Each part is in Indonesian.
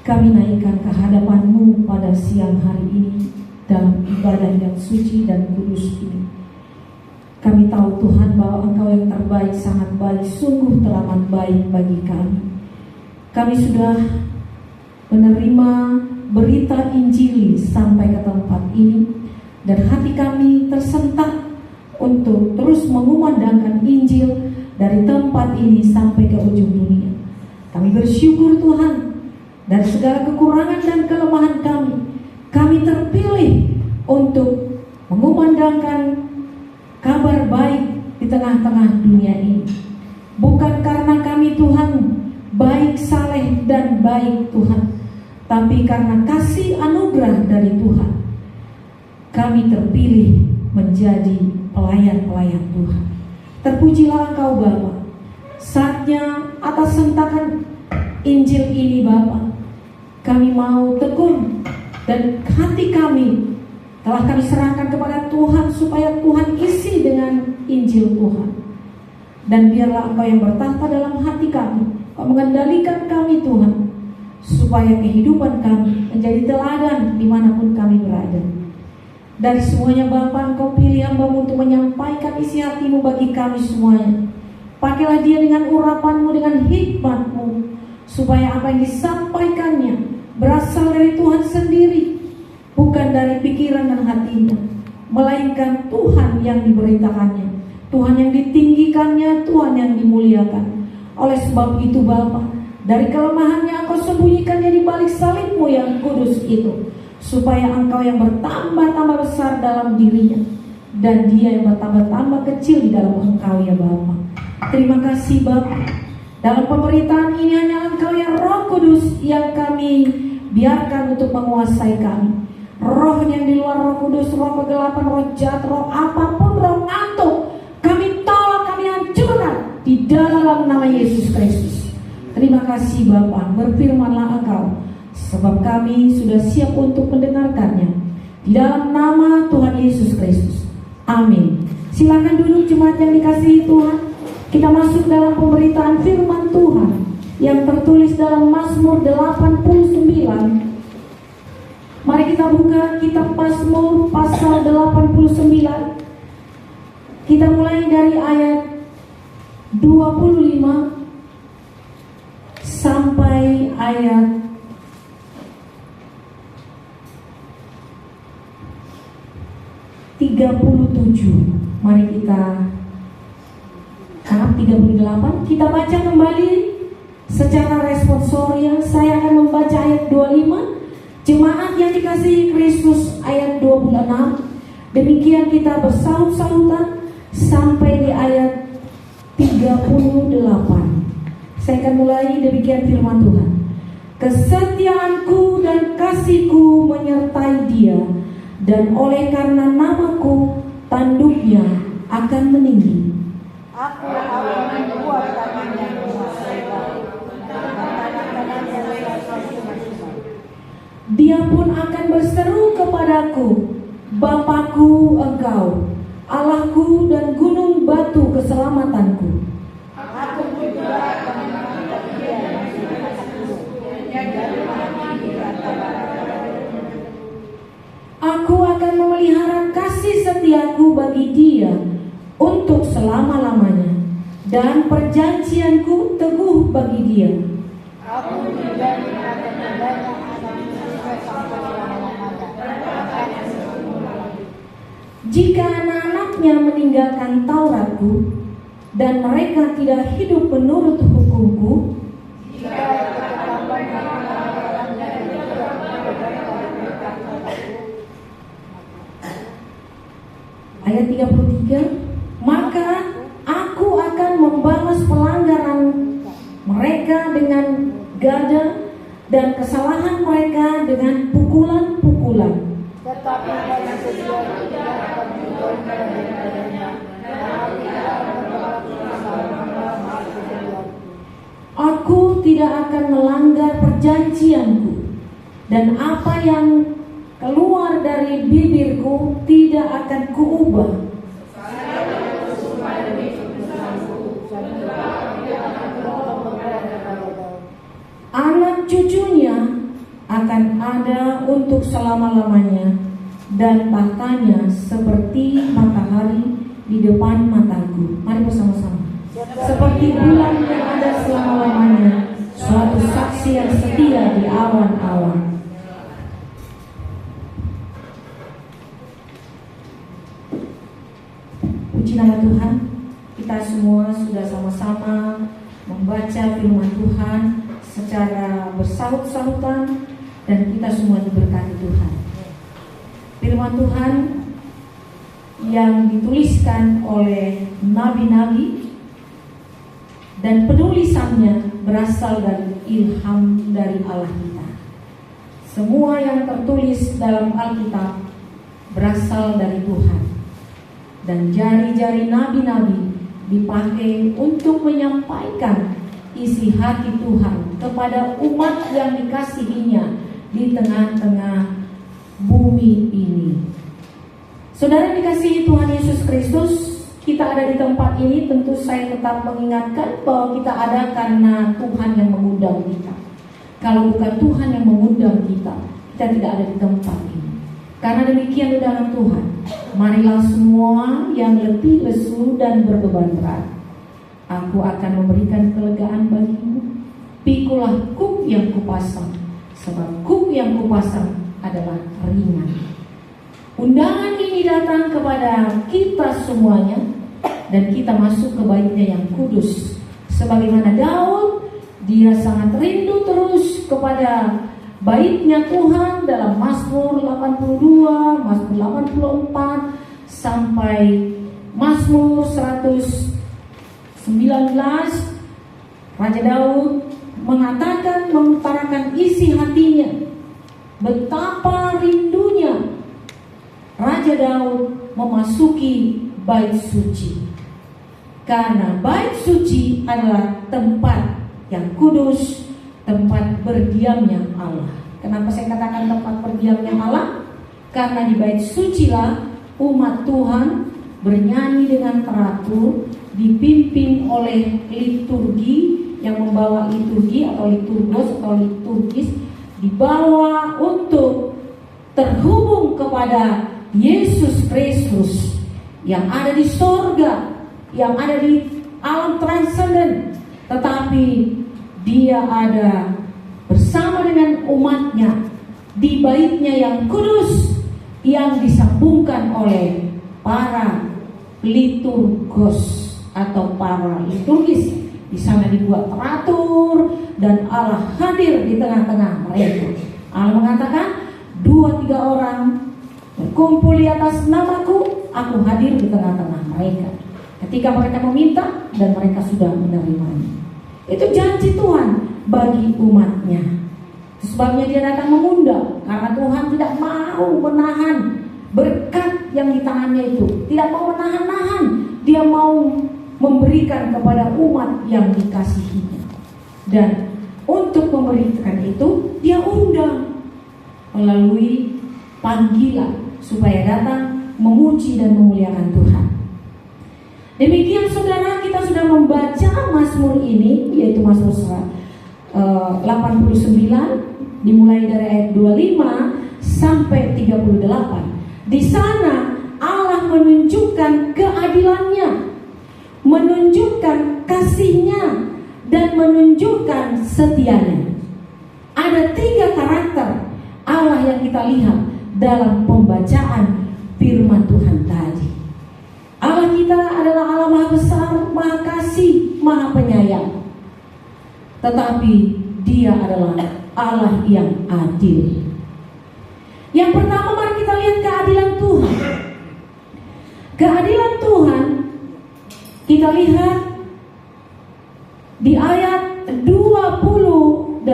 Kami naikkan ke hadapan-Mu pada siang hari ini dalam ibadah yang suci dan kudus ini. Kami tahu Tuhan bahwa Engkau yang terbaik, sangat baik, sungguh teramat baik bagi kami. Kami sudah menerima berita Injil sampai ke tempat ini, dan hati kami tersentak untuk terus mengumandangkan Injil dari tempat ini sampai ke ujung dunia. Kami bersyukur Tuhan, dari segala kekurangan dan kelemahan kami terpilih untuk mengumandangkan kabar baik di tengah-tengah dunia ini. Bukan karena kami Tuhan baik, saleh dan baik Tuhan, tapi karena kasih anugerah dari Tuhan. Kami terpilih menjadi pelayan-pelayan Tuhan. Terpujilah Engkau Bapa. Saatnya atas sentakan Injil ini Bapa, kami mau tekun, dan hati kami telah kami serahkan kepada Tuhan, supaya Tuhan isi dengan Injil Tuhan. Dan biarlah Engkau yang bertahta dalam hati kami, Engkau mengendalikan kami Tuhan, supaya kehidupan kami menjadi teladan dimanapun kami berada. Dari semuanya Bapa, Engkau pilih hamba-Mu untuk menyampaikan isi hati-Mu bagi kami semuanya. Pakailah dia dengan urapan-Mu, dengan hikmat-Mu, supaya apa yang disampaikannya berasal dari Tuhan sendiri, bukan dari pikiran dan hatinya, melainkan Tuhan yang diberitakannya, Tuhan yang ditinggikannya, Tuhan yang dimuliakan. Oleh sebab itu Bapa, dari kelemahannya Engkau sembunyikannya di balik salib-Mu yang kudus itu, supaya Engkau yang bertambah-tambah besar dalam dirinya, dan dia yang bertambah-tambah kecil di dalam Engkau ya Bapa. Terima kasih Bapa. Dalam pemberitaan ini hanya Engkau yang Roh Kudus yang kami biarkan untuk menguasai kami. Roh yang di luar Roh Kudus, roh kegelapan, roh jahat, roh apapun, roh ngantuk, kami tolak, kami hancurkan di dalam nama Yesus Kristus. Terima kasih Bapa, berfirmanlah Engkau, sebab kami sudah siap untuk mendengarkannya. Di dalam nama Tuhan Yesus Kristus. Amin. Silakan duduk jemaat yang dikasihi Tuhan. Kita masuk dalam pemberitaan firman Tuhan yang tertulis dalam Mazmur 89. Mari kita buka kitab Mazmur pasal 89. Kita mulai dari ayat 25 sampai ayat 37. Mari kita 38. Kita baca kembali secara responsoria. Saya akan membaca ayat 25. Jemaat yang dikasihi Kristus ayat 26. Demikian kita bersaut-sautan sampai di ayat 38. Saya akan mulai. Demikian firman Tuhan. Kesetiaanku dan kasihku menyertai dia, dan oleh karena namaku tanduknya akan meninggi. Aku akan membuat tangannya menguasai laut, dan tangan-tangannya melintasi maksimal. Dia pun akan berseru kepadaku, Bapakku Engkau, Allahku dan gunung batu keselamatanku. Aku juga akan mengangkat dia menjadi anak-anak, yang dari mana di antara. Aku akan memelihara kasih setiaku bagi dia untuk selama-lamanya, dan perjanjianku teguh bagi dia. Aku juga akan membanyak anak-anaknya sampai selama-lamanya. Jika anak-anaknya meninggalkan Tauratku, dan mereka tidak hidup menurut hukumku, ayat 33, maka aku akan membalas pelanggaran mereka dengan gada, dan kesalahan mereka dengan pukulan-pukulan. Tetapi pada setiap tidak akan menjauh daripadanya, dan tidak akan berlaku. Aku tidak akan melanggar perjanjianku, dan apa yang keluar dari bibirku tidak akan kuubah. Anak cucunya ada untuk selama-lamanya, dan tahtanya seperti matahari di depan mataku. Mari bersama-sama. Seperti bulan yang ada selama-lamanya, suatu saksi yang setia di awan-awan. Puji nama Tuhan, kita semua sudah sama-sama membaca firman Tuhan secara bersaut-sautan, dan kita semua diberkati Tuhan. Firman Tuhan yang dituliskan oleh nabi-nabi dan penulisannya berasal dari ilham dari Allah kita. Semua yang tertulis dalam Alkitab berasal dari Tuhan, dan jari-jari nabi-nabi dipakai untuk menyampaikan isi hati Tuhan kepada umat yang dikasihinya di tengah-tengah bumi ini. Saudara dikasihi Tuhan Yesus Kristus, kita ada di tempat ini, tentu saya tetap mengingatkan bahwa kita ada karena Tuhan yang mengundang kita. Kalau bukan Tuhan yang mengundang kita, kita tidak ada di tempat ini. Karena demikian di dalam Tuhan, marilah semua yang letih, lesu, dan berbeban berat, aku akan memberikan kelegaan bagimu. Pikulah kuk yang kupasang, sebab kuk yang kupasang adalah ringan. Undangan ini datang kepada kita semuanya, dan kita masuk ke baitnya yang kudus. Sebagaimana Daud, dia sangat rindu terus kepada baitnya Tuhan dalam Mazmur 82, Mazmur 84, sampai Mazmur 119. Raja Daud mengatakan, mengutarakan isi hatinya, betapa rindunya Raja Daud memasuki bait suci. Karena bait suci adalah tempat yang kudus, tempat berdiamnya Allah. Kenapa saya katakan tempat berdiamnya Allah? Karena di bait sucilah umat Tuhan bernyanyi dengan teratur, dipimpin oleh liturgi yang membawa liturgi atau liturgos atau liturgis, dibawa untuk terhubung kepada Yesus Kristus yang ada di sorga, yang ada di alam transenden, tetapi dia ada bersama dengan umatnya di baitnya yang kudus, yang disambungkan oleh para liturgos atau para liturgis. Di sana dibuat teratur, dan Allah hadir di tengah-tengah mereka. Allah mengatakan, 2-3 orang berkumpul di atas namaku, aku hadir di tengah-tengah mereka. Ketika mereka meminta, dan mereka sudah menerimanya. Itu janji Tuhan bagi umatnya. Sebabnya dia datang mengundang, karena Tuhan tidak mau menahan berkat yang di tangannya itu. Tidak mau menahan-nahan. Dia mau memberikan kepada umat yang dikasihinya. Dan untuk memberikan itu, dia undang melalui panggilan supaya datang memuji dan memuliakan Tuhan. Demikian saudara, kita sudah membaca Mazmur ini, yaitu Mazmur 89, dimulai dari ayat 25 sampai 38. Di sana Allah menunjukkan keadilannya, menunjukkan kasihnya, dan menunjukkan setianya. Ada 3 karakter Allah yang kita lihat dalam pembacaan firman Tuhan tadi. Allah kita adalah Allah Maha Besar, Maha Kasih, Maha Penyayang. Tetapi Dia adalah Allah yang adil. Yang pertama, mari kita lihat keadilan Tuhan. Keadilan Tuhan kita lihat di ayat 28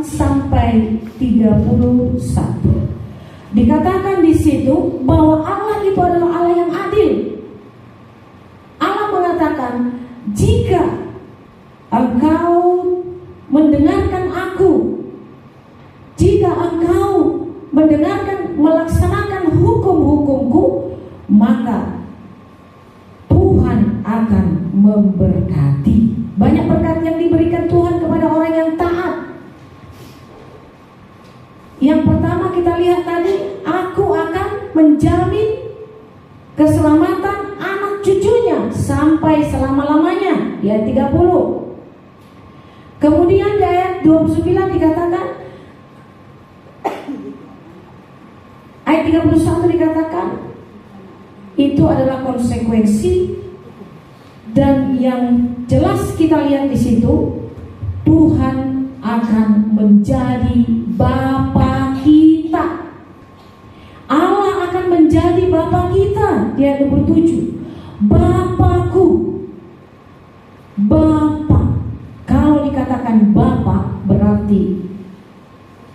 sampai 31. Dikatakan di situ bahwa Allah itu adalah Allah yang adil. Allah mengatakan, jika engkau mendengarkan aku, jika engkau mendengarkan, melaksanakan hukum-hukumku, maka Tuhan akan memberkati. Banyak berkat yang diberikan Tuhan kepada orang yang taat. Yang pertama, lihat tadi, aku akan menjamin keselamatan anak cucunya sampai selama-lamanya. Di ayat 30. Kemudian di ayat 29 dikatakan, ayat 31 dikatakan, itu adalah konsekuensi. Dan yang jelas kita lihat di situ, Tuhan akan menjadi Bapa kita. Allah akan menjadi Bapa kita. Di ayat 27, Bapakku. Bapa. Kalau dikatakan Bapa, berarti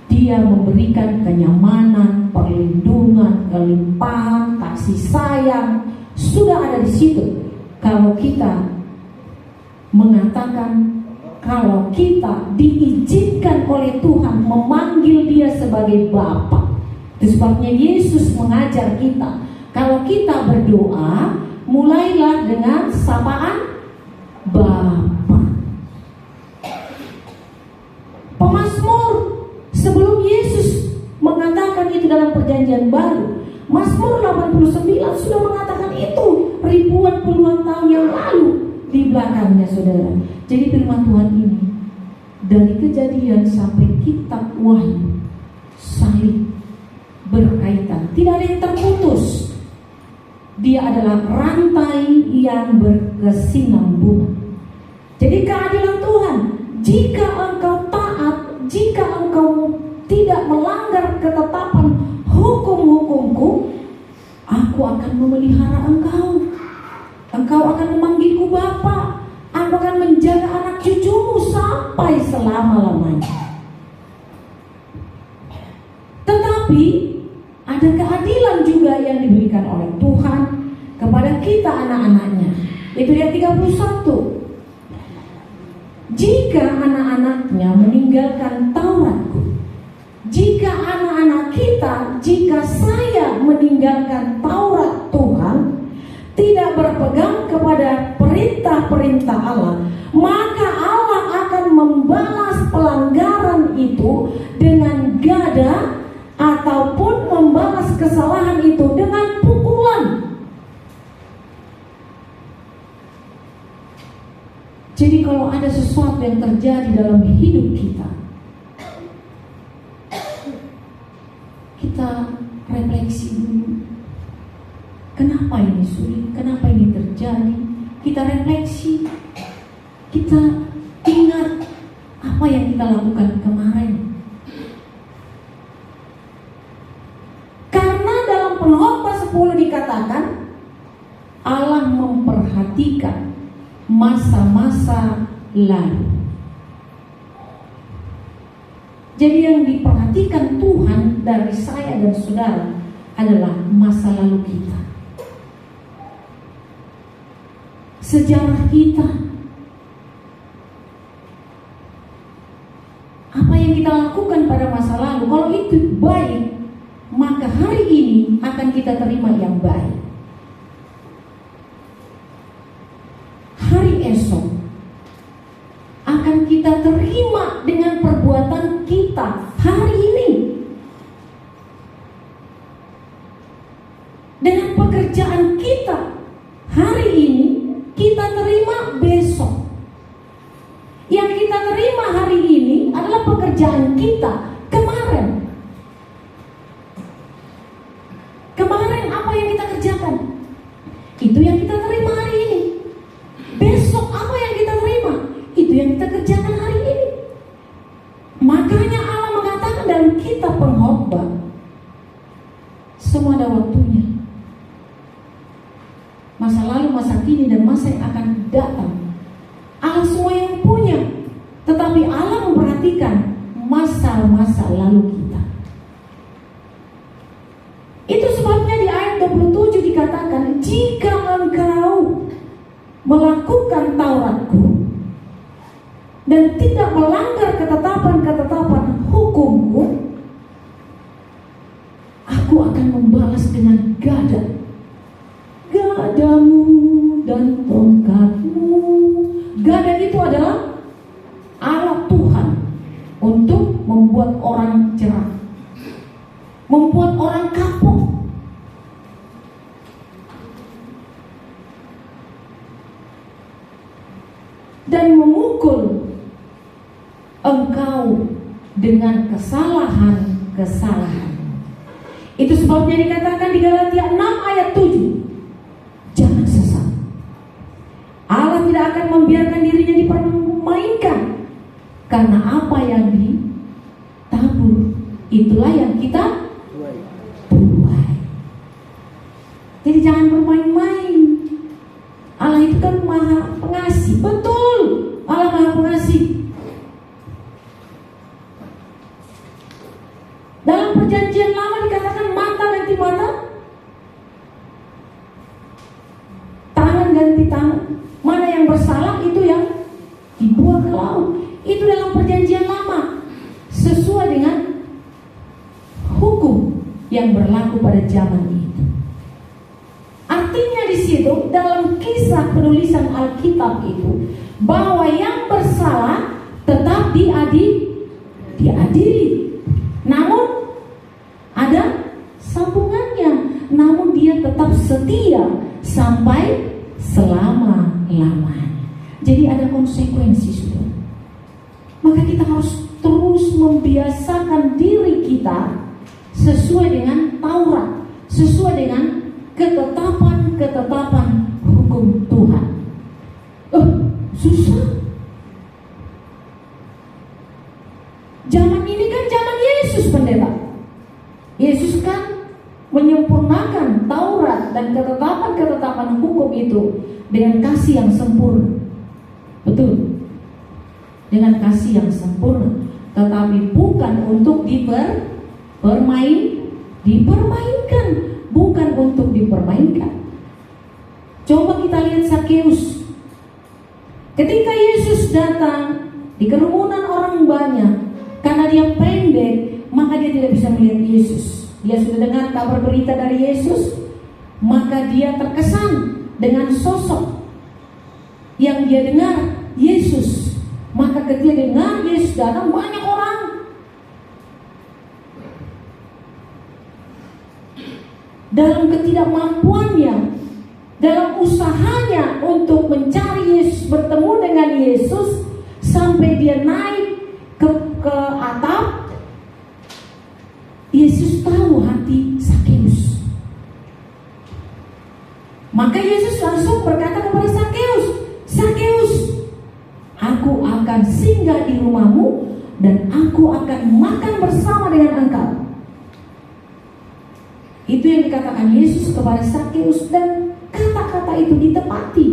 Dia memberikan kenyamanan, perlindungan, kelimpahan, kasih sayang, sudah ada di situ. Kalau kita mengatakan, kalau kita diizinkan oleh Tuhan memanggil Dia sebagai Bapa. Itu sebabnya Yesus mengajar kita, kalau kita berdoa, mulailah dengan sapaan Bapa. Pemazmur sebelum Yesus mengatakan itu dalam perjanjian baru, Mazmur 89 sudah mengatakan itu ribuan puluhan tahun yang lalu di belakangnya, saudara. Jadi firman Tuhan ini dari Kejadian sampai kitab Wahyu saling berkaitan, tidak ada yang terputus. Dia adalah rantai yang berkesinambungan. Jadi keadilan Tuhan, jika engkau taat, jika engkau tidak melanggar ketetapan hukum-hukumku, aku akan memelihara engkau. Engkau akan memanggilku Bapa. Aku akan menjaga anak cucumu sampai selama-lamanya. Tetapi ada keadilan juga yang diberikan oleh Tuhan kepada kita anak-anaknya. Itu ayat 31. Jika anak-anaknya meninggalkan Tauratku, jika anak-anak kita, jika saya meninggalkan Taurat Tuhan, tidak berpegang kepada perintah-perintah Allah, maka Allah akan membalas pelanggaran itu dengan gada, ataupun membalas kesalahan itu dengan pukulan. Jadi kalau ada sesuatu yang terjadi dalam hidup kita, kita refleksi dulu. Kenapa ini sulit? Kenapa ini terjadi? Kita refleksi. Kita ingat apa yang kita lakukan kemarin. Karena dalam Pengkhotbah 10 dikatakan Allah memperhatikan masa-masa lalu. Jadi yang diperhatikan Tuhan dari saya dan saudara adalah masa lalu kita, sejarah kita, apa yang kita lakukan pada masa lalu. Kalau itu baik, maka hari ini akan kita terima yang baik. Hari esok akan kita terima dengan perbuatan kita hari ini, dengan pekerjaan kita hari ini, kita terima besok. Yang kita terima hari ini adalah pekerjaan kita kemarin. Kemarin apa yang kita kerjakan, itu yang kita terima hari ini. Besok apa yang kita terima, itu yang kita kerjakan hari ini. Makanya Allah mengatakan dalam kitab Pengkhotbah, semua ada waktunya. Masa lalu, masa kini, dan masa yang akan datang, Allah semua yang punya. Tetapi Allah memperhatikan masa-masa lalu kita. Itu sebabnya di ayat 27 dikatakan, jika engkau melakukan Tauratku dan tidak melanggar ketetapan-ketetapan hukumku, aku akan membalas dengan gadamu dan tongkatmu. Gada itu adalah alat Tuhan untuk membuat orang cerah, dan memukul engkau dengan kesalahan-kesalahan. Itu sebabnya dikatakan di Galatia 6 ayat 7, jangan sesat. Allah tidak akan membiarkan dirinya dipermainkan, karena apa yang ditabur itulah yang kita tuai. Jadi jangan bermain-main. Allah itu kan maha pengasih. Betul, Allah maha pengasih. Dalam perjanjian lama dikatakan mata ganti mata, tangan ganti tangan. Mana yang bersalah itu yang dibuang ke laut. Itu dalam perjanjian lama, sesuai dengan hukum yang berlaku pada zaman itu. Artinya di situ dalam kisah penulisan Alkitab itu, bahwa yang bersalah tetap diadili. Namun ada sambungannya, namun dia tetap setia sampai selama-lamanya. Jadi ada konsekuensi, saudara. Maka kita harus terus membiasakan diri kita sesuai dengan Taurat, sesuai dengan ketetapan-ketetapan hukum Tuhan. Susah. Zaman ini kan zaman Yesus, pendeta. Yesus kan menyempurnakan Taurat dan ketetapan-ketetapan hukum itu dengan kasih yang sempurna. Betul. Dengan kasih yang sempurna, tetapi bukan untuk dipermainkan, bukan untuk dipermainkan. Coba kita lihat Sakeus. Ketika Yesus datang di kerumunan orang banyak, karena dia pendek, maka dia tidak bisa melihat Yesus. Dia sudah dengar kabar berita dari Yesus, maka dia terkesan dengan sosok yang dia dengar, Yesus. Maka ketika dia dengar Yesus datang, banyak orang. Dalam ketidakmampuannya, dalam usahanya untuk mencari Yesus, bertemu dengan Yesus, sampai dia naik ke atap, Yesus tahu hati Sakeus. Maka Yesus langsung berkata kepada Sakeus, Sakeus, aku akan singgah di rumahmu dan aku akan makan bersama dengan engkau. Itu yang dikatakan Yesus kepada Sakeus, dan kata-kata itu ditepati.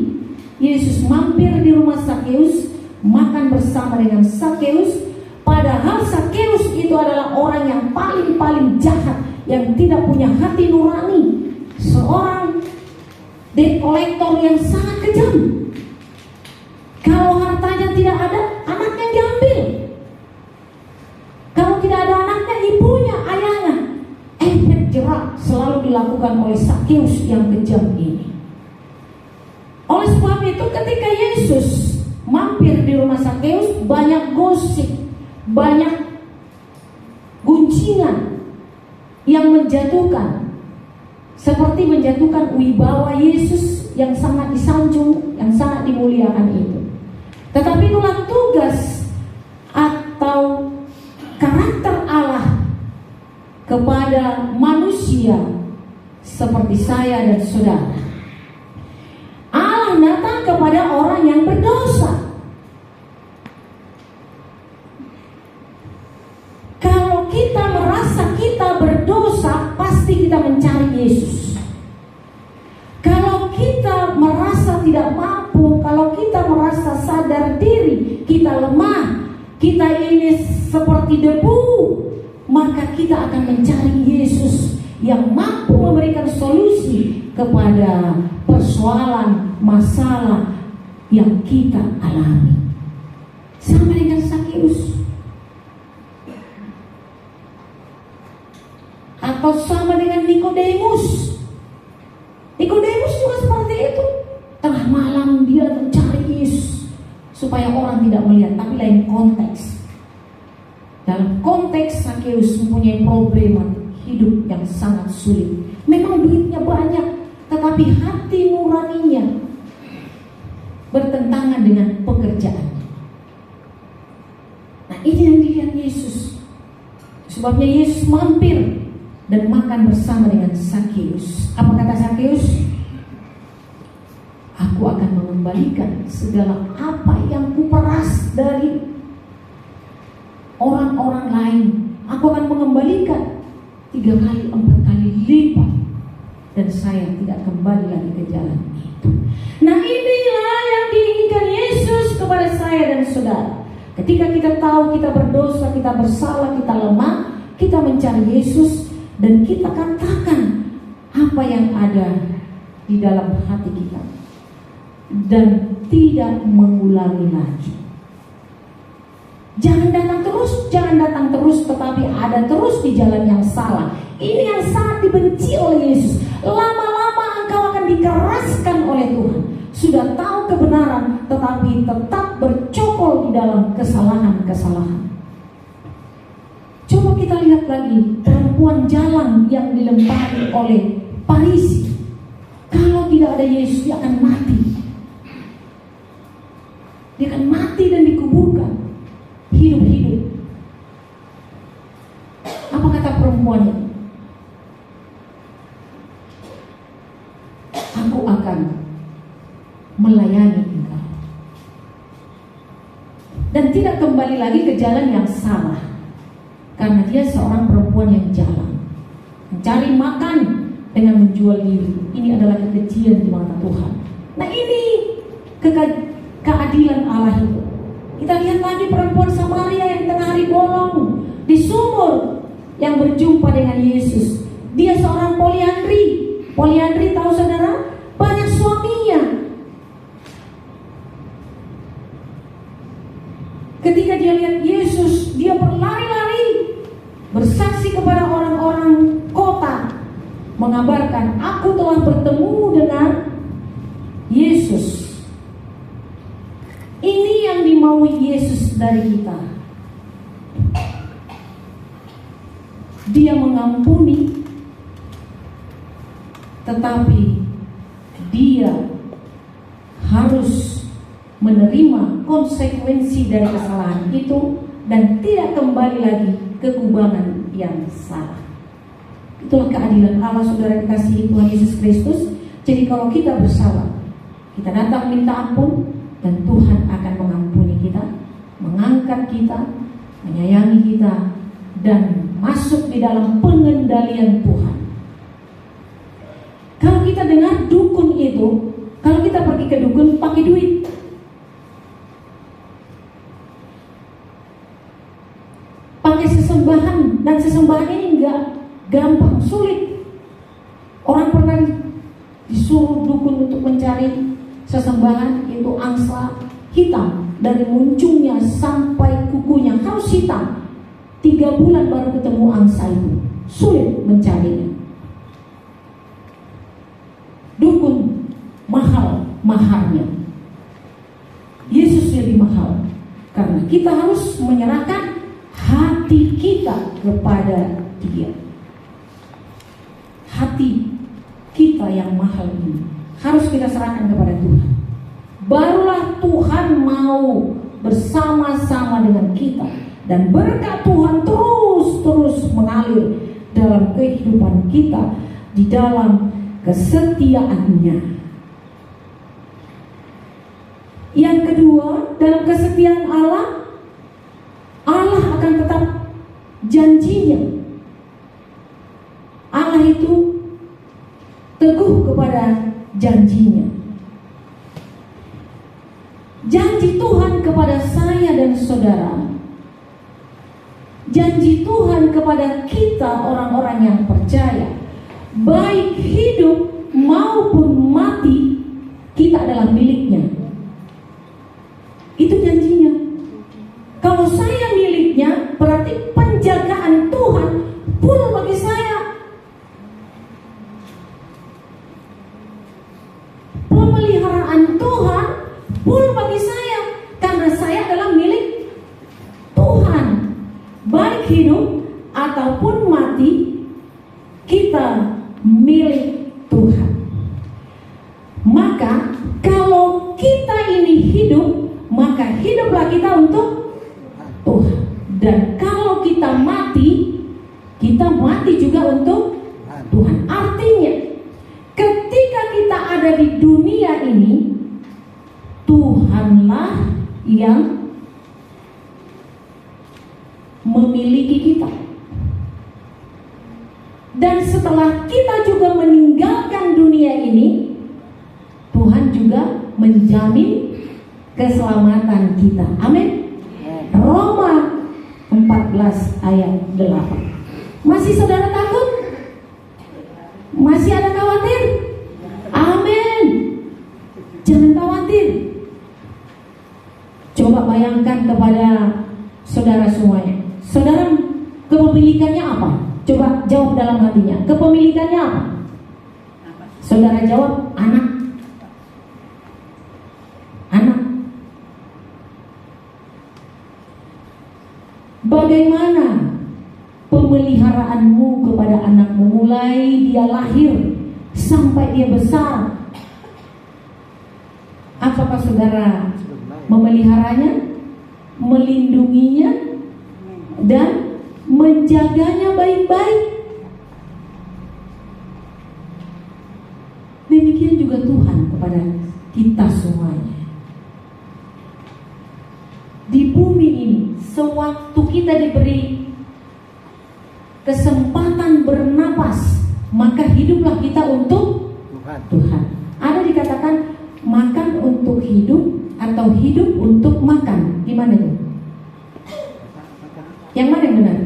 Yesus mampir di rumah Sakeus, makan bersama dengan Sakeus. Padahal Sakeus itu adalah orang yang paling jahat, yang tidak punya hati nurani, seorang debt collector yang sangat kejam. Kalau hartanya tidak ada, anaknya diambil. Kalau tidak ada anaknya, ibunya, ayahnya. Efek jerak selalu dilakukan oleh Sakeus yang kejam ini. Oleh sebab itu, ketika Yesus mampir di rumah Sakeus, banyak gosip, banyak guncingan yang menjatuhkan, seperti menjatuhkan wibawa Yesus yang sangat disanjung, yang sangat dimuliakan itu. Tetapi itulah tugas atau karakter Allah kepada manusia seperti saya dan saudara. Allah datang kepada orang yang berdosa. Kalau kita merasa kita berdosa, pasti kita mencari Yesus. Kalau kita merasa tidak mampu, kalau kita merasa sadar diri, kita lemah, kita ini seperti debu, maka kita akan mencari Yesus yang mampu memberikan solusi kepada persoalan, masalah yang kita alami. Sama dengan Sakeus, atau sama dengan Nikodemus. Nikodemus juga seperti itu. Tengah malam dia mencari Yesus supaya orang tidak melihat, tapi lain konteks. Dalam konteks Sakeus mempunyai problema hidup yang sangat sulit. Memang duitnya banyak, tetapi hati nuraninya bertentangan dengan pekerjaan. Nah, ini yang dilihat Yesus. Sebabnya Yesus mampir dan makan bersama dengan Sakeus. Apa kata Sakeus? Aku akan mengembalikan segala apa yang kuperas dari orang-orang lain. Aku akan mengembalikan 3 kali, 4 kali lipat. Dan saya tidak kembali lagi ke jalan itu. Nah, inilah yang diinginkan Yesus kepada saya dan saudara. Ketika kita tahu kita berdosa, kita bersalah, kita lemah, kita mencari Yesus dan kita katakan apa yang ada di dalam hati kita dan tidak mengulangi lagi. Jangan datang terus, tetapi ada terus di jalan yang salah. Ini yang sangat dibenci oleh Yesus. Lama-lama engkau akan dikeraskan oleh Tuhan. Sudah tahu kebenaran, tetapi tetap bercokol di dalam kesalahan-kesalahan. Coba kita lihat lagi perempuan jalan yang dilempari oleh Farisi. Kalau tidak ada Yesus, dia akan mati. Dia akan mati dan dikuburkan hidup-hidup. Apa kata perempuan itu? Aku akan melayani engkau. Dan tidak kembali lagi ke jalan yang salah. Karena dia seorang perempuan yang jalan, mencari makan dengan menjual diri. Ini adalah kekejian di mata Tuhan. Nah, ini keadilan Allah itu. Kita lihat lagi perempuan Samaria yang tengah hari bolong di sumur yang berjumpa dengan Yesus. Dia seorang poliandri. Poliandri, tahu saudara, banyak suaminya. Ketika dia lihat Yesus, dia berlari-lari, bersaksi kepada orang-orang kota, mengabarkan, aku telah bertemu dengan Yesus. Ini yang dimaui Yesus dari kita. Dia mengampuni, tetapi dia harus menerima konsekuensi dari kesalahan itu dan tidak kembali lagi ke kubangan yang salah. Itulah keadilan Allah, saudara dikasihi Tuhan Yesus Kristus. Jadi kalau kita bersalah, kita datang minta ampun, dan Tuhan akan mengampuni kita, mengangkat kita, menyayangi kita, dan masuk di dalam pengendalian Tuhan. Kalau kita dengar dukun itu, kalau kita pergi ke dukun pakai duit, pakai sesembahan, dan sesembahan ini enggak gampang, sulit. Orang pernah disuruh dukun untuk mencari sesembahan itu angsa hitam, dari muncungnya sampai kukunya harus hitam. 3 bulan baru ketemu angsa itu, sulit mencarinya. Dukun mahal maharnya, Yesus lebih mahal, karena kita harus menyerahkan hati kita kepada Dia. Hati kita yang mahal ini harus kita serahkan kepada Tuhan. Barulah Tuhan mau bersama-sama dengan kita, dan berkat Tuhan terus mengalir dalam kehidupan kita di dalam kesetiaannya. Yang kedua, dalam kesetiaan Allah, Allah akan tetap janjinya. Allah itu teguh kepada janjinya. Janji Tuhan kepada saya dan saudara, janji Tuhan kepada kita orang-orang yang percaya, baik hidup maupun mati, kita adalah miliknya. Itu janjinya. Kalau saya miliknya, berarti penjagaan Tuhan full bagi saya. Pemeliharaan Tuhan full bagi saya, karena saya adalah milik Tuhan. Baik hidup ataupun mati, kita milik Tuhan. Maka kalau kita ini hidup, maka hiduplah kita untuk Tuhan. Dan kalau kita mati juga untuk Tuhan. Artinya, ketika kita ada di dunia ini, Tuhanlah yang memiliki kita. Dan setelah kita juga meninggalkan dunia ini, Tuhan juga menjamin keselamatan kita. Amin. Roma 14 ayat 8. Masih saudara takut? Masih ada khawatir? Amin. Jangan khawatir. Coba bayangkan kepada saudara semuanya. Saudara, kepemilikannya apa? Coba jawab dalam hatinya. Kepemilikannya apa? Saudara jawab, anak. Anak. Bagaimana pemeliharaanmu kepada anakmu mulai dia lahir sampai dia besar? Apakah saudara memeliharanya, melindunginya, dan menjaganya baik-baik? Demikian juga Tuhan kepada kita semuanya. Di bumi ini, sewaktu kita diberi kesempatan bernapas, maka hiduplah kita untuk Tuhan. Ada dikatakan makan untuk hidup atau hidup untuk makan. Gimana itu? Yang mana yang benar?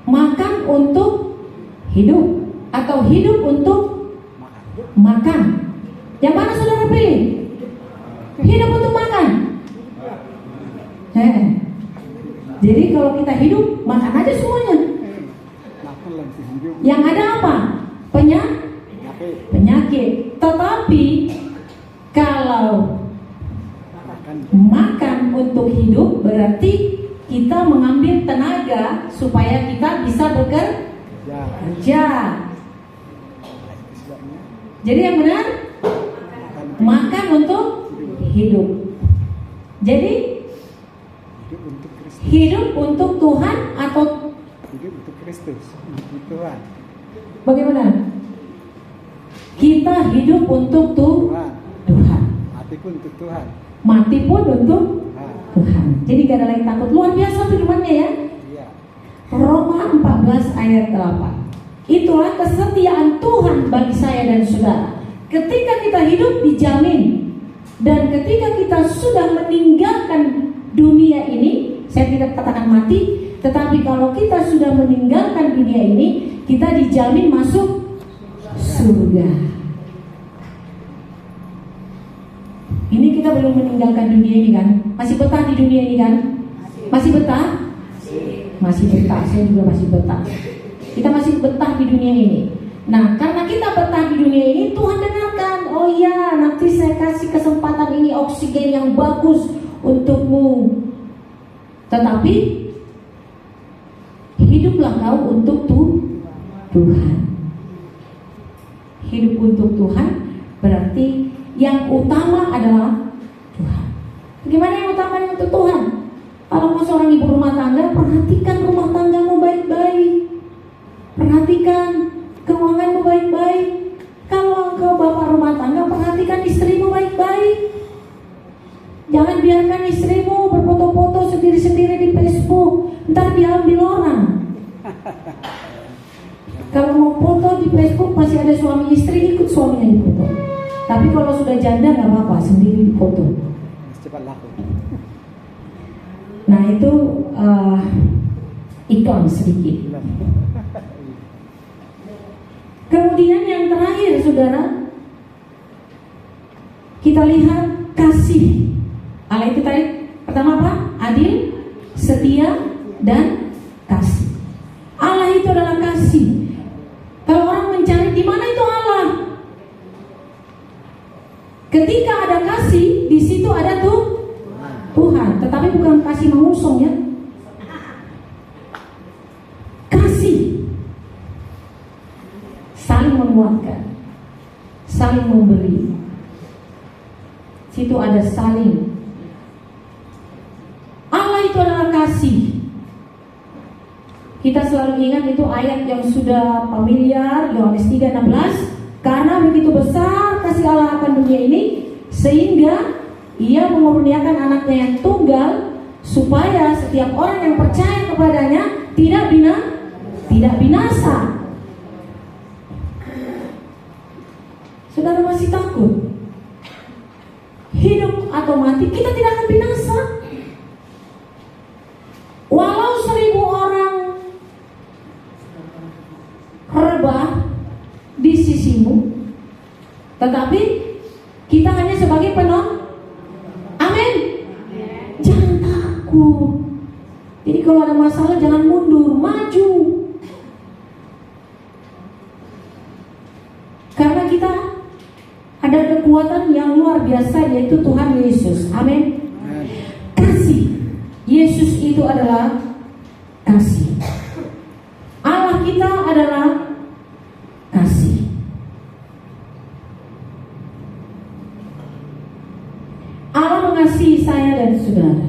Makan untuk hidup atau hidup untuk makan? Yang mana saudara pilih? Hidup untuk makan. Jadi kalau kita hidup, makan aja semuanya. Yang ada apa? Penyakit. Tetapi kalau makan untuk hidup, berarti kita mengambil tenaga supaya kita bisa bekerja. Jadi yang benar, makan untuk hidup. Jadi hidup untuk Tuhan atau hidup untuk Kristus, untuk Tuhan. Bagaimana? Kita hidup untuk Tuhan. Mati pun untuk Tuhan. Mati pun untuk Tuhan. Jadi gak ada lagi takut. Luar biasa firman-Nya ya. Iya. Roma 14 ayat 8. Itulah kesetiaan Tuhan bagi saya dan saudara. Ketika kita hidup dijamin, dan ketika kita sudah meninggalkan dunia ini, saya tidak katakan mati, tetapi kalau kita sudah meninggalkan dunia ini, kita dijamin masuk surga. Ini kita belum meninggalkan dunia ini kan? Masih betah di dunia ini kan? Masih betah? Masih betah, saya juga masih betah. Kita masih betah di dunia ini. Nah, karena kita betah di dunia ini, Tuhan dengarkan. Oh iya, nanti saya kasih kesempatan ini oksigen yang bagus untukmu. Tetapi hiduplah kau untuk Tuhan. Hidup untuk Tuhan berarti yang utama adalah Tuhan. Gimana yang utama untuk Tuhan? Kalau kau seorang ibu rumah tangga, perhatikan rumah tanggamu baik-baik. Perhatikan keuanganmu baik-baik. Kalau engkau bapak rumah tangga, perhatikan istrimu baik-baik. Jangan biarkan istrimu berfoto-foto sendiri-sendiri di Facebook, ntar diambil orang. Kalau mau foto di Facebook masih ada suami istri, ikut suaminya di foto. Tapi kalau sudah janda nggak apa-apa, sendiri di foto. Cepat laku. Nah itu iklan sedikit. Kemudian yang terakhir saudara, kita lihat kasih. Allah itu tadi pertama apa? Adil, setia, dan kasih. Allah itu adalah kasih. Kalau orang mencari di mana itu Allah, ketika ada kasih, di situ ada Tuhan. Tetapi bukan kasih mengusung ya. Kasih saling menguatkan, saling memberi. situ ada saling. Allah itu adalah kasih. Kita selalu ingat itu ayat yang sudah familiar, Yohanes 3:16. Karena begitu besar kasih Allah akan dunia ini, sehingga Ia mengaruniakan anaknya yang tunggal, supaya setiap orang yang percaya kepadanya tidak binasa. Saudara masih takut? Hidup atau mati, kita tidak akan binasa. Walau 1000 orang rebah di sisimu, tetapi kita hanya sebagai penonton. Amin. Jangan takut. Jadi kalau ada masalah jangan mundur, maju. Karena kita ada kekuatan yang luar biasa, yaitu Tuhan Yesus. Amin. Kasih. Yesus itu adalah kasih. Allah kita adalah kasih. Allah mengasihi saya dan saudara.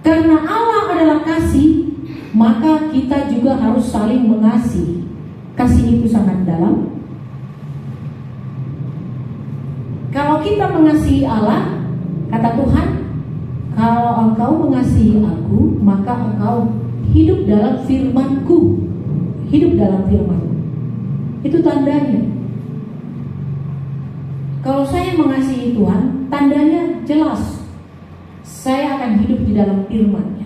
Karena Allah adalah kasih, maka kita juga harus saling mengasihi. Kasih itu sangat dalam. Kalau kita mengasihi Allah, kata Tuhan, kalau engkau mengasihi aku, maka engkau hidup dalam firman-Ku. Hidup dalam firman. Itu tandanya. Kalau saya mengasihi Tuhan, tandanya jelas. Saya akan hidup di dalam firman-Nya.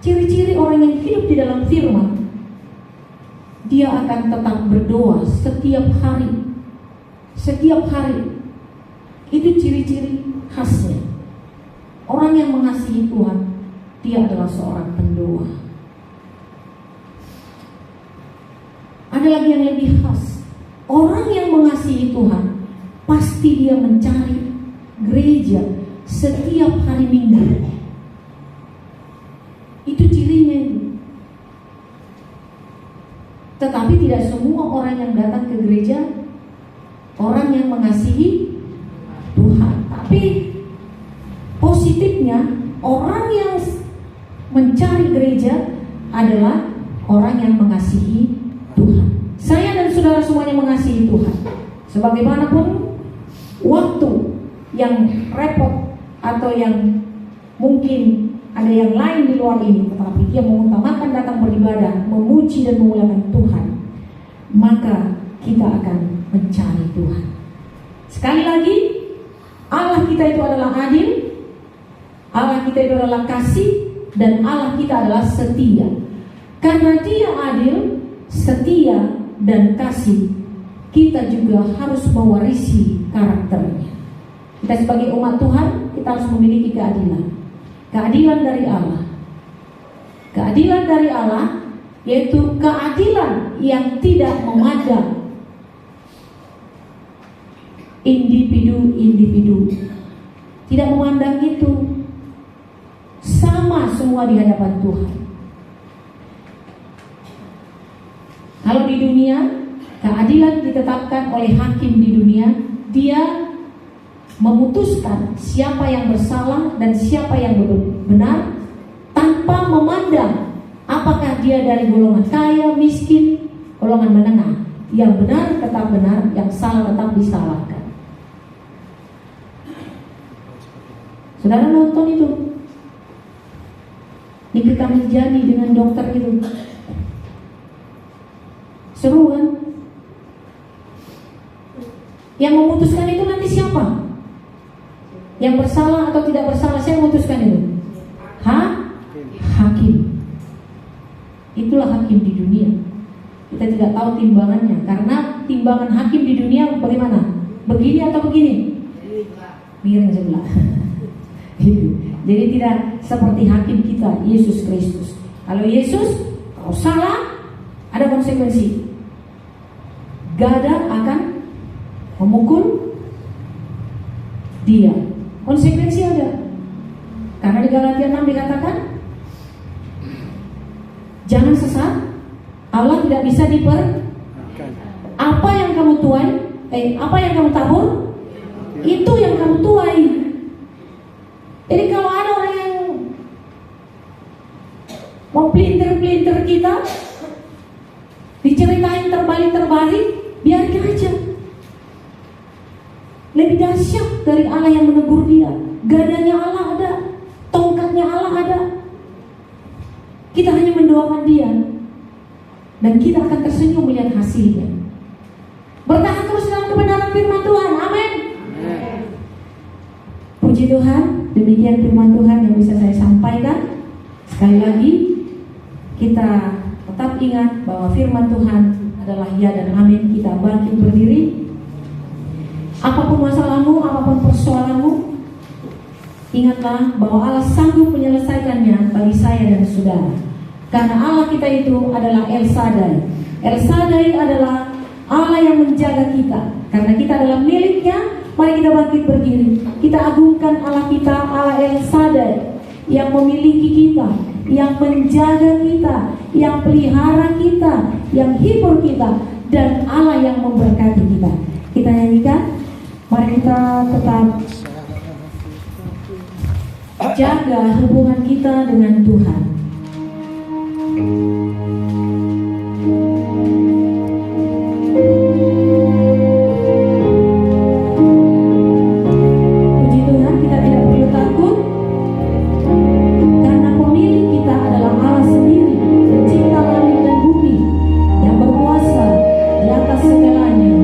Ciri-ciri orang yang hidup di dalam firman, dia akan tetap berdoa setiap hari. Setiap hari. Itu ciri-ciri khasnya. Orang yang mengasihi Tuhan, dia adalah seorang pendoa. Ada lagi yang lebih khas. Orang yang mengasihi Tuhan, pasti dia mencari gereja setiap hari Minggu. Itu cirinya itu. Tetapi tidak semua orang yang datang ke gereja orang yang mengasihi Tuhan. Tapi positifnya, orang yang mencari gereja adalah orang yang mengasihi Tuhan. Saya dan saudara semuanya mengasihi Tuhan. Sebagaimanapun waktu yang repot atau yang mungkin ada yang lain di luar ini, tetapi dia mengutamakan datang beribadah, memuji dan memuliakan Tuhan, maka kita akan mencari Tuhan. Sekali lagi, Allah kita itu adalah adil, Allah kita itu adalah kasih, dan Allah kita adalah setia. Karena Dia adil, setia, dan kasih, kita juga harus mewarisi karakternya. Kita sebagai umat Tuhan, kita harus memiliki keadilan. Keadilan dari Allah. Keadilan dari Allah, yaitu keadilan yang tidak memandang individu-individu. Tidak memandang itu. Sama semua di hadapan Tuhan. Kalau di dunia, keadilan ditetapkan oleh hakim di dunia. Dia memutuskan siapa yang bersalah dan siapa yang benar, tanpa memandang apakah dia dari golongan kaya, miskin, golongan menengah. Yang benar tetap benar, yang salah tetap disalahkan. Saudara nonton itu Nikita Mirzani dengan dokter itu, seru kan? Yang memutuskan itu nanti siapa? Yang bersalah atau tidak bersalah, saya memutuskan itu. Hakim. Itulah hakim di dunia. Kita tidak tahu timbangannya, karena timbangan hakim di dunia bagaimana? Begini atau begini? Miring sebelah. Gitu. Jadi tidak seperti hakim kita, Yesus Kristus. Kalau Yesus, kalau salah, ada konsekuensi. Gada akan memukul dia. Konsekuensi ada. Karena di Galatia 6 dikatakan, jangan sesat, Allah tidak bisa apa yang kamu tuai, apa yang kamu tabur, Itu yang kamu tuai. Jadi kalau ada orang yang mau pelintir-pelintir kita, diceritain terbalik-terbalik, biarkan aja. Lebih dahsyat dari Allah yang menegur dia. Gadanya Allah ada, tongkatnya Allah ada. Kita hanya mendoakan dia, dan kita akan tersenyum melihat hasilnya. Bertahan terus dalam kebenaran firman Tuhan. Amin. Puji Tuhan, demikian firman Tuhan yang bisa saya sampaikan. Sekali lagi, kita tetap ingat bahwa firman Tuhan adalah ya dan amin. Kita bangkit berdiri. Apapun masalahmu, apapun persoalanmu, ingatlah bahwa Allah sanggup menyelesaikannya bagi saya dan saudara. Karena Allah kita itu adalah El Shaddai. El Shaddai adalah Allah yang menjaga kita. Karena kita adalah miliknya, mari kita bangkit berdiri. Kita agungkan Allah kita, Allah El Shaddai, yang memiliki kita, yang menjaga kita, yang pelihara kita, yang hibur kita, dan Allah yang memberkati kita. Kita nyanyikan. Mari kita tetap jaga hubungan kita dengan Tuhan. Puji Tuhan, kita tidak perlu takut, karena pemilik kita adalah Allah sendiri, pencipta langit dan bumi, yang berkuasa di atas segalanya.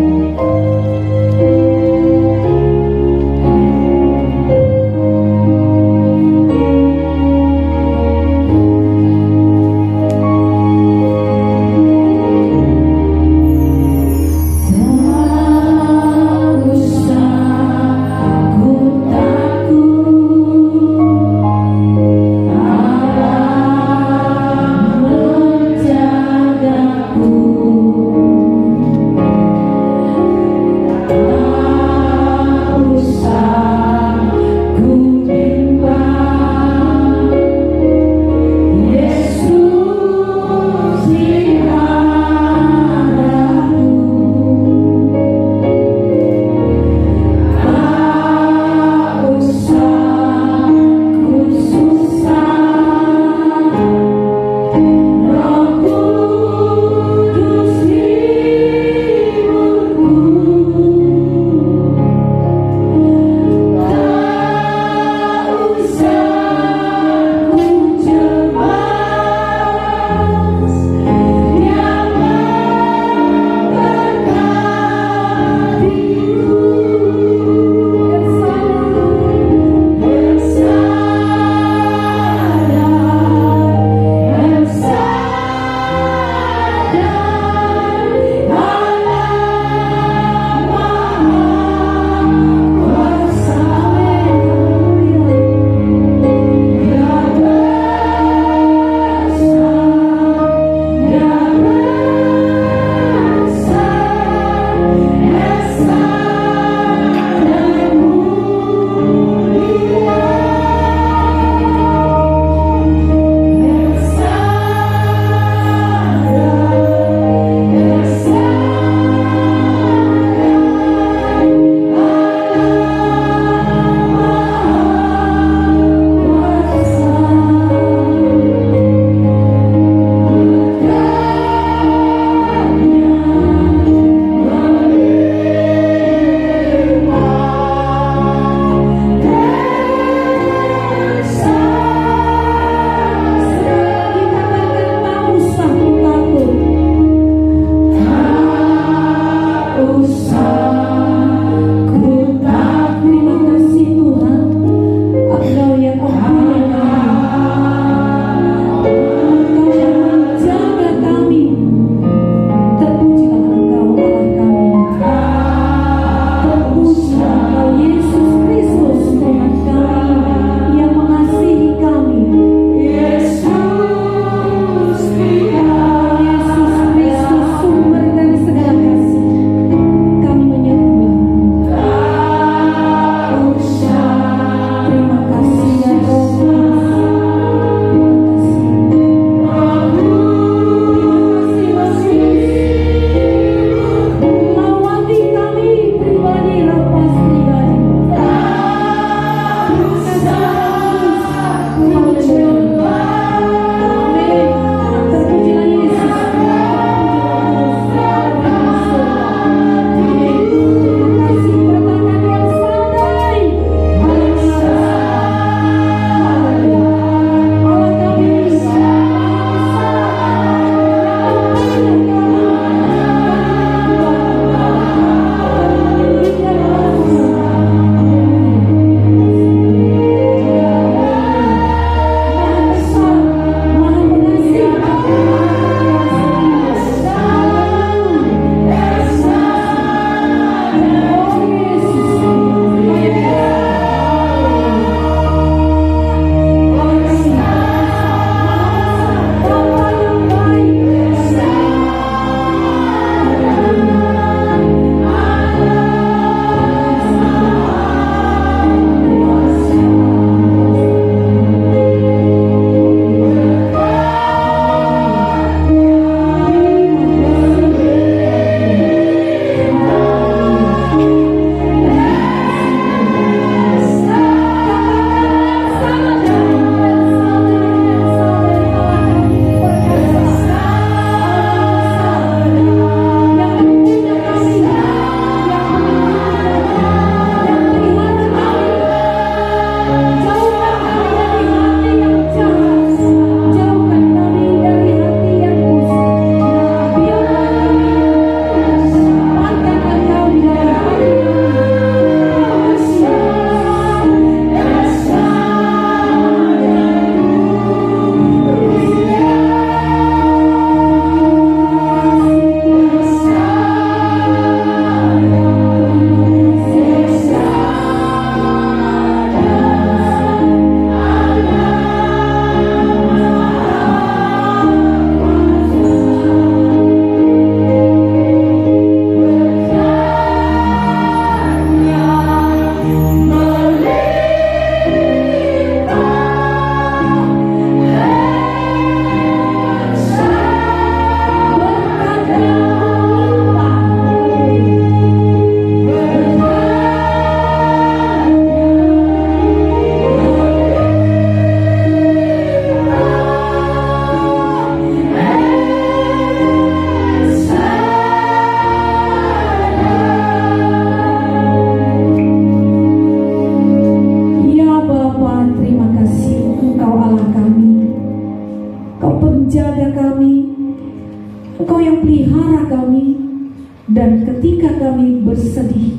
bersedih,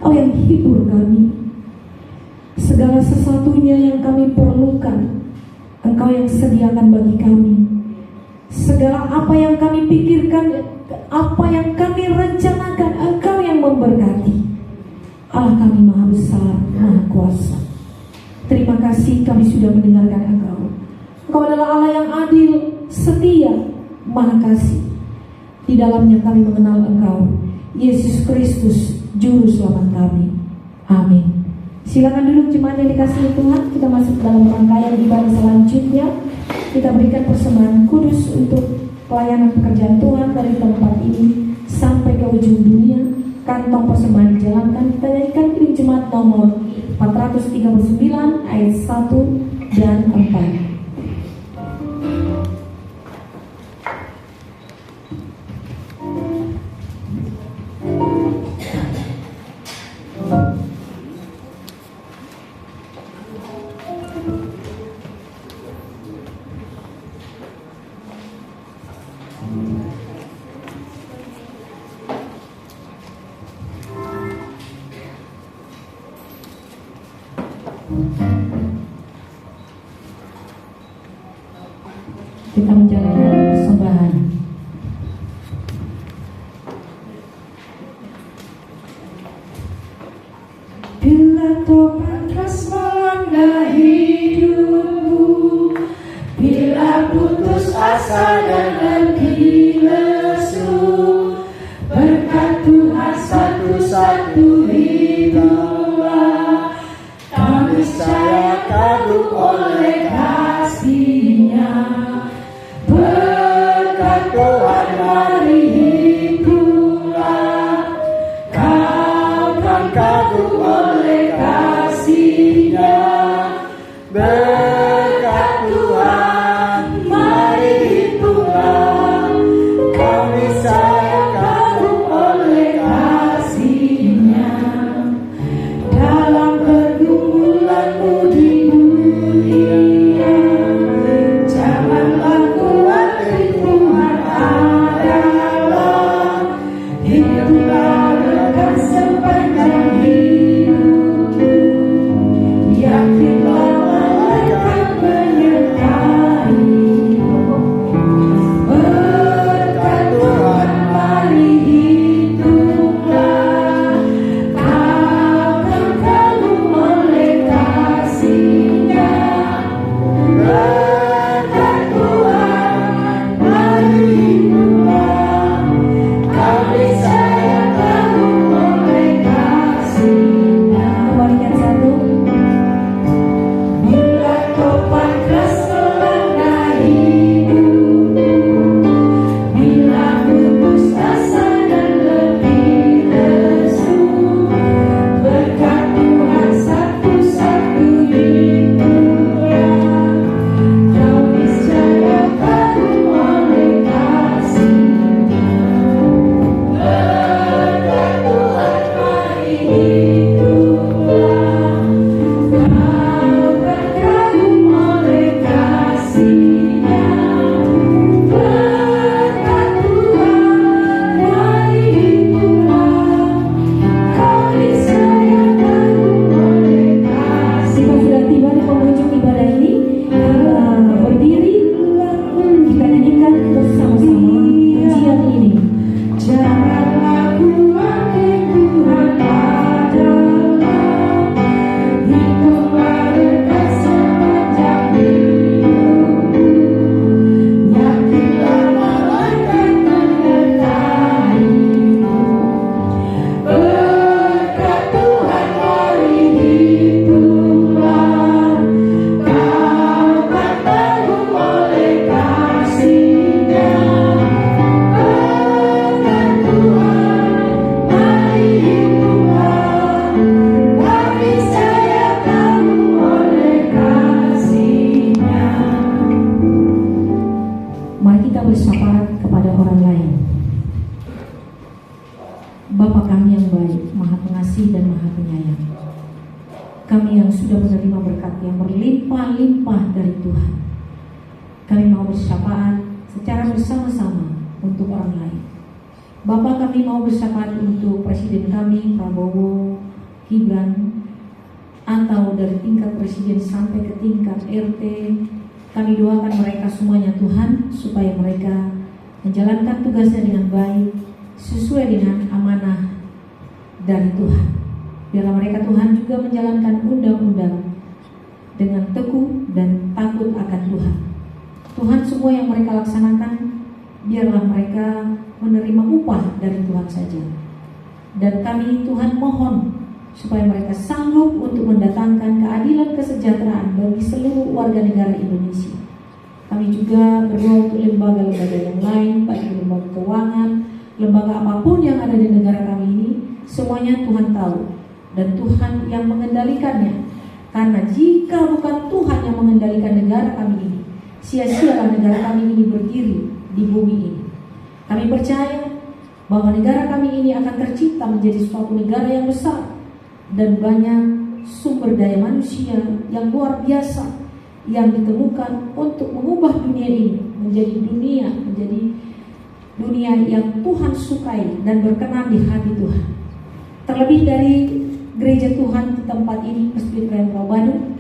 Kau yang hibur kami. Segala sesuatunya yang kami perlukan, Engkau yang sediakan bagi kami. Segala apa yang kami pikirkan, apa yang kami rencanakan, Engkau yang memberkati. Allah kami maha besar, maha kuasa. Terima kasih kami sudah mendengarkan Engkau. Engkau adalah Allah yang adil, setia, maha kasih. Di dalamnya kami mengenal Engkau, Yesus Kristus, Juru Selamat kami. Amin. Silakan duduk jemaat yang dikasihi Tuhan. Kita masuk dalam rangkaian ibadah selanjutnya. Kita berikan persembahan kudus untuk pelayanan pekerjaan Tuhan dari tempat ini sampai ke ujung dunia. Kantong persembahan dijalankan. Kita nyanyikan kirim jemaat nomor 439 ayat 1 dan 4. Kita menjalankan persembahan. Bila topan keras melanda hidupku, bila putus asa dan letih lesu, berkat Tuhan satu-satu hiduplah. Kami saya kagum oleh kasih-Nya. Berkat Tuhan mari hiduplah. Kau kan kagum oleh kasih-Nya. Berkat Tuhan mari hiduplah. Kami saya kagum oleh kasih-Nya. Dalam pergumulanmu di dunia, janganlah khawatir, Tuhan adalah. Hiduplah dengan sepanjang hidupmu. Yakinlah malaikat menyertai-Mu. Berkat Tuhan mari hiduplah. Kau kan kagum oleh kasih-Nya. Berkat Tuhan mari hiduplah. Kami saya kagum oleh kasih-Nya. Kembalikan satu. Bila topan keras melanda hidupku, bila putus asa dan letih lesu, berkat Tuhan satu-satu hiduplah. Kau niscaya kagum oleh kasih-Nya. Berkat Tuhan mari hiduplah. Kau kan kagum oleh kasih-Nya. Berkat Tuhan mari hiduplah. Kau niscaya kagum oleh kasih. Kita sudah tiba di penghujung ibadah ini. Berdiri, kita nyanyikan bersama-sama pujian ini. Janganlah khawatir, Tuhan adalah. Hiduplah dengan sepanjang hidupmu. Yakinlah malaikat menyertai-Mu. Berkat Tuhan mari hiduplah. Kau kan kagum oleh kasih-Nya. Berkat Tuhan mari hiduplah. Kami saya kagum oleh kasih-Nya. Mari kita bersyafaat kepada orang lain. Bapa kami yang baik, Maha Pengasih dan Maha Penyayang, kami yang sudah menerima berkat yang berlimpah-limpah dari Tuhan, kami mau bersyafaat secara bersama-sama untuk orang lain. Bapak, kami mau bersyafaat untuk Presiden kami, Prabowo, Gibran, atau dari tingkat Presiden sampai ke tingkat RT. Kami doakan mereka semuanya Tuhan, supaya mereka menjalankan tugasnya dengan baik, sesuai dengan amanah dari Tuhan. Biarlah mereka Tuhan juga menjalankan undang-undang dengan teguh dan takut akan Tuhan. Tuhan, semua yang mereka laksanakan, biarlah mereka menerima upah dari Tuhan saja. Dan kami Tuhan mohon supaya mereka sanggup untuk mendatangkan keadilan kesejahteraan bagi seluruh warga negara Indonesia. Kami juga berdoa untuk lembaga-lembaga yang lain, baik lembaga keuangan, lembaga apapun yang ada di negara kami ini, semuanya Tuhan tahu dan Tuhan yang mengendalikannya. Karena jika bukan Tuhan yang mengendalikan negara kami ini, sia-sialah negara kami ini berdiri di bumi ini. Kami percaya bahwa negara kami ini akan tercipta menjadi suatu negara yang besar dan banyak sumber daya manusia yang luar biasa yang ditemukan untuk mengubah dunia ini menjadi dunia yang Tuhan sukai dan berkenan di hati Tuhan. Terlebih dari gereja Tuhan di tempat ini, Presbyterian Pulau Badung,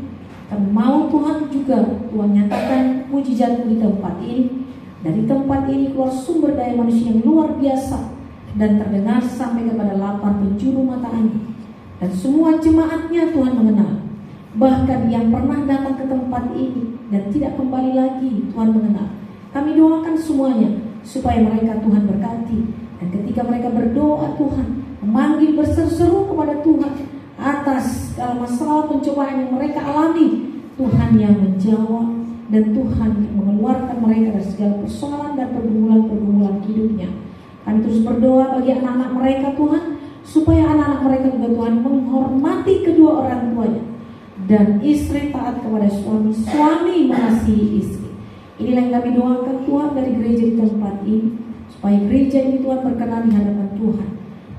kami mau Tuhan juga Tuhan nyatakan mujizat di tempat ini. Dari tempat ini keluar sumber daya manusia yang luar biasa dan terdengar sampai kepada 8 penjuru mata angin. Dan semua jemaatnya Tuhan mengenal. Bahkan yang pernah datang ke tempat ini dan tidak kembali lagi Tuhan mengenal. Kami doakan semuanya supaya mereka Tuhan berkati. Dan ketika mereka berdoa Tuhan, memanggil berseru-seru kepada Tuhan atas segala masalah pencobaan yang mereka alami, Tuhan yang menjawab dan Tuhan yang mengeluarkan mereka dari segala persoalan dan pergumulan-pergumulan hidupnya. Kami terus berdoa bagi anak-anak mereka Tuhan, supaya anak-anak mereka juga Tuhan menghormati kedua orang tuanya, dan istri taat kepada suami, suami mengasihi istri. Inilah yang kami doakan Tuhan dari gereja di tempat ini, supaya gereja ini Tuhan berkenan di hadapan Tuhan.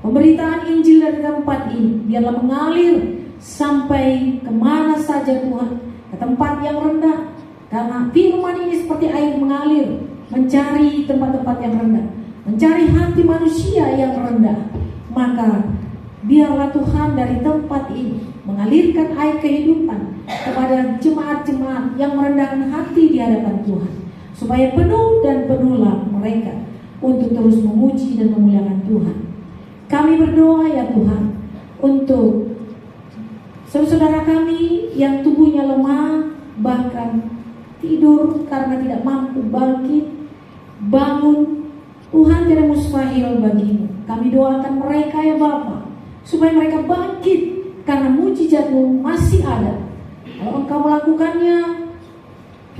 Pemberitaan Injil dari tempat ini biarlah mengalir sampai kemana saja Tuhan, ke tempat yang rendah. Karena firman ini seperti air mengalir, mencari tempat-tempat yang rendah, mencari hati manusia yang rendah. Maka biarlah Tuhan dari tempat ini mengalirkan air kehidupan kepada jemaat-jemaat yang merendahkan hati di hadapan Tuhan, supaya penuh dan penuhlah mereka untuk terus memuji dan memuliakan Tuhan. Kami berdoa ya Tuhan untuk saudara kami yang tubuhnya lemah, bahkan tidur karena tidak mampu bangkit, bangun. Tuhan tidak mustahil bagimu. Kami doakan mereka ya Bapa, supaya mereka bangkit karena mujizat-Mu masih ada. Kalau Engkau melakukannya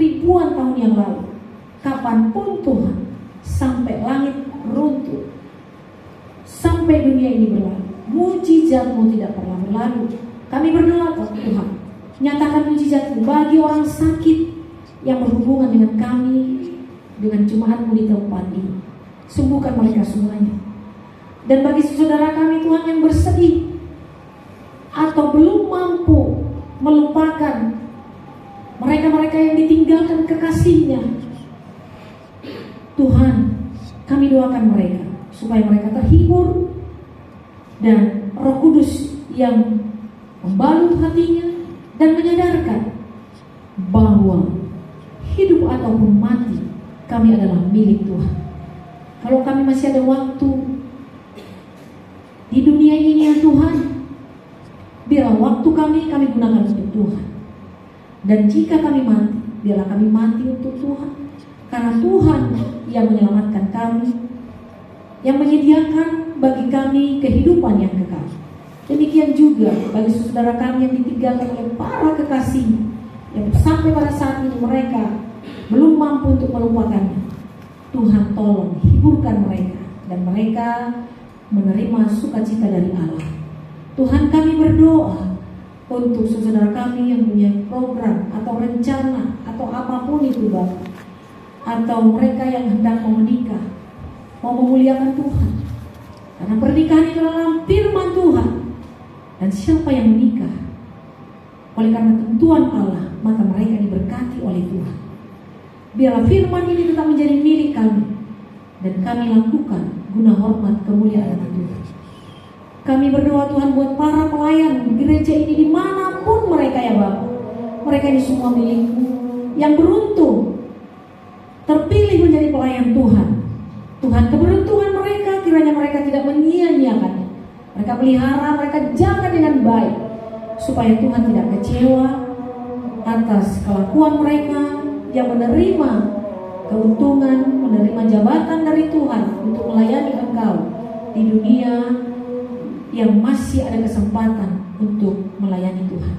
ribuan tahun yang lalu, kapanpun Tuhan, sampai langit runtuh, sampai dunia ini berlalu, mujizat-Mu tidak pernah berlalu. Kami berdoa Tuhan, nyatakan mujizat-Mu bagi orang sakit yang berhubungan dengan kami, dengan jemaat-Mu di tempat ini. Sembuhkan mereka semuanya. Dan bagi saudara kami Tuhan yang bersedih atau belum mampu melupakan mereka-mereka yang ditinggalkan kekasihnya, Tuhan, kami doakan mereka supaya mereka terhibur dan Roh Kudus yang membalut hatinya dan menyadarkan bahwa hidup ataupun mati kami adalah milik Tuhan. Kalau kami masih ada waktu di dunia ini ya Tuhan, biarlah waktu kami gunakan untuk Tuhan. Dan jika kami mati, biarlah kami mati untuk Tuhan. Karena Tuhan yang menyelamatkan kami, yang menyediakan bagi kami kehidupan yang kekal. Demikian juga bagi saudara kami yang ditinggalkan oleh para kekasih, yang sampai pada saat ini mereka belum mampu untuk melupakannya. Tuhan tolong hiburkan mereka, dan mereka menerima sukacita dari Allah. Tuhan, kami berdoa untuk saudara kami yang punya program atau rencana atau apapun itu Bapak, atau mereka yang hendak mau menikah, mau memuliakan Tuhan. Karena pernikahan itu adalah firman Tuhan, dan siapa yang menikah oleh karena tentuan Allah, maka mereka diberkati oleh Tuhan. Biarlah firman ini tetap menjadi milik kami, dan kami lakukan guna hormat kemuliaan nama Tuhan. Kami berdoa Tuhan buat para pelayan gereja ini dimanapun mereka ya Bapak. Mereka ini semua milik-Mu yang beruntung terpilih menjadi pelayan Tuhan. Tuhan, keberuntungan mereka kiranya mereka tidak menyia-nyiakannya. Mereka pelihara, mereka jaga dengan baik supaya Tuhan tidak kecewa atas kelakuan mereka yang menerima keuntungan, menerima jabatan dari Tuhan untuk melayani Engkau di dunia yang masih ada kesempatan untuk melayani Tuhan.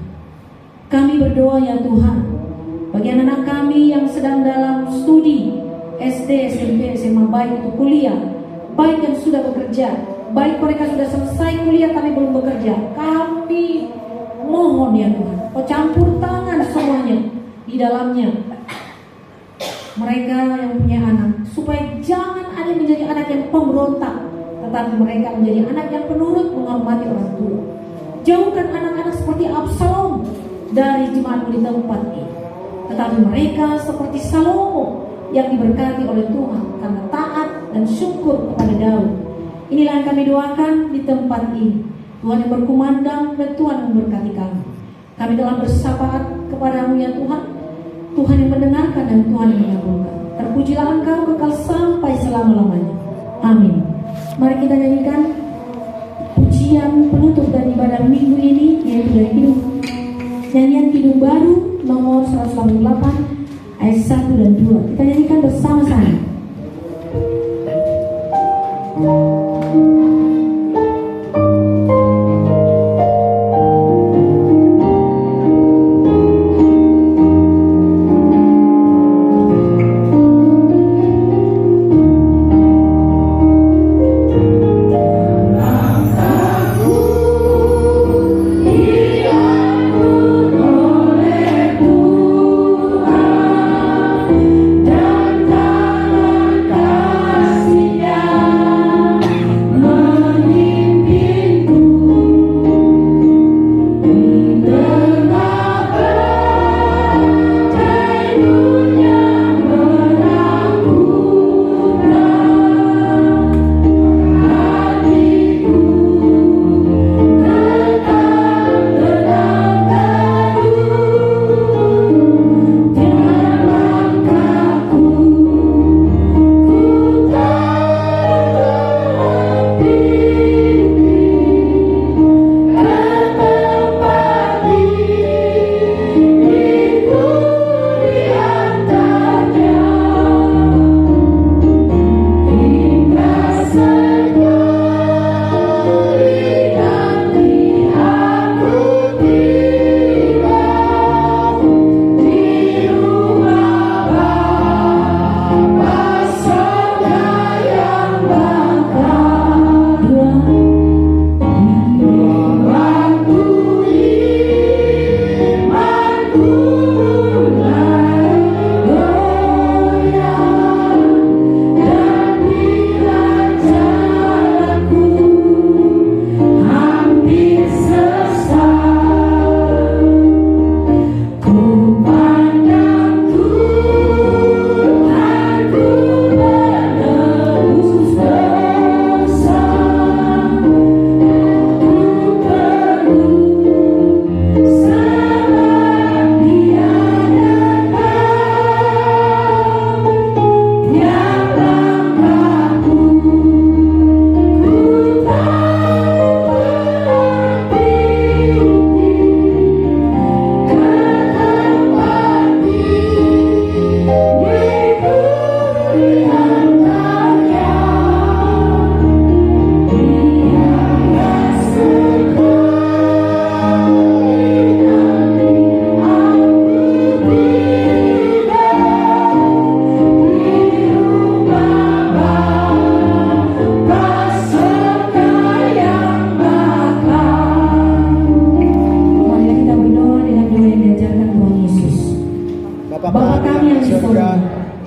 Kami berdoa ya Tuhan, bagi anak-anak kami yang sedang dalam studi SD, SMP, SMA, baik itu kuliah, baik yang sudah bekerja, baik mereka sudah selesai kuliah tapi belum bekerja, kami mohon ya Tuhan, Kau campur tangan semuanya di dalamnya. Mereka yang punya anak, supaya jangan ada menjadi anak yang pemberontak, tetapi mereka menjadi anak yang penurut, menghormati orang tua. Jauhkan anak-anak seperti Absalom dari jemaat di tempat ini, tetapi mereka seperti Salomo yang diberkati oleh Tuhan karena taat dan syukur kepada Daud. Inilah yang kami doakan di tempat ini. Tuhan yang berkumandang dan Tuhan yang memberkati kami. Kami telah bersahabat kepada-Mu ya Tuhan, Tuhan yang mendengarkan dan Tuhan yang mengabulkan. Terpujilah Engkau kekal sampai selama-lamanya. Amin. Mari kita nyanyikan pujian penutup dari ibadah minggu ini, yaitu dari nyanyian Kidung Baru nomor 188 ayat 1 dan 2. Kita nyanyikan bersama-sama.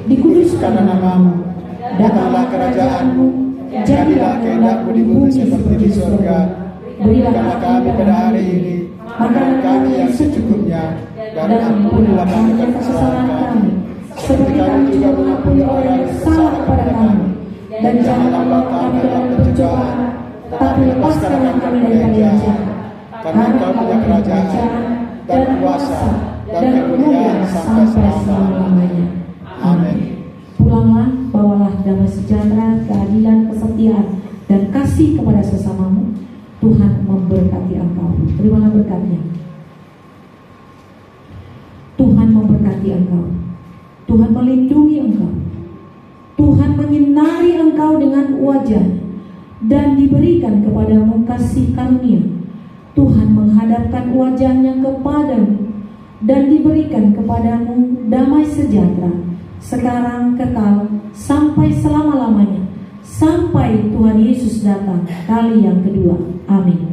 dikuduskanlah namamu, datanglah kerajaanmu, jadilah kehendak-Mu di bumi seperti di surga. Berikanlah kami pada hari ini makanan kami yang secukupnya, dan ampunilah kami kesalahan kami, seperti kami juga mengampuni orang yang bersalah kepada kami. dan janganlah membawa kami dalam pencobaan, tetapi lepaskanlah kami daripada yang jahat. Karena Engkau punya kerajaan dan kuasa dan kemuliaan sampai selama-lamanya. Amin. Pulanglah, bawalah damai sejahtera, keadilan, kesetiaan, dan kasih kepada sesamamu. Tuhan memberkati engkau. Terimalah berkatnya. Tuhan memberkati engkau. Tuhan melindungi engkau. Tuhan menyinari engkau dengan wajah dan diberikan kepadamu kasih karunia. Tuhan menghadapkan wajahnya kepadamu dan diberikan kepadamu damai sejahtera, sekarang, kekal, sampai selama-lamanya, sampai Tuhan Yesus datang kali yang kedua. Amin.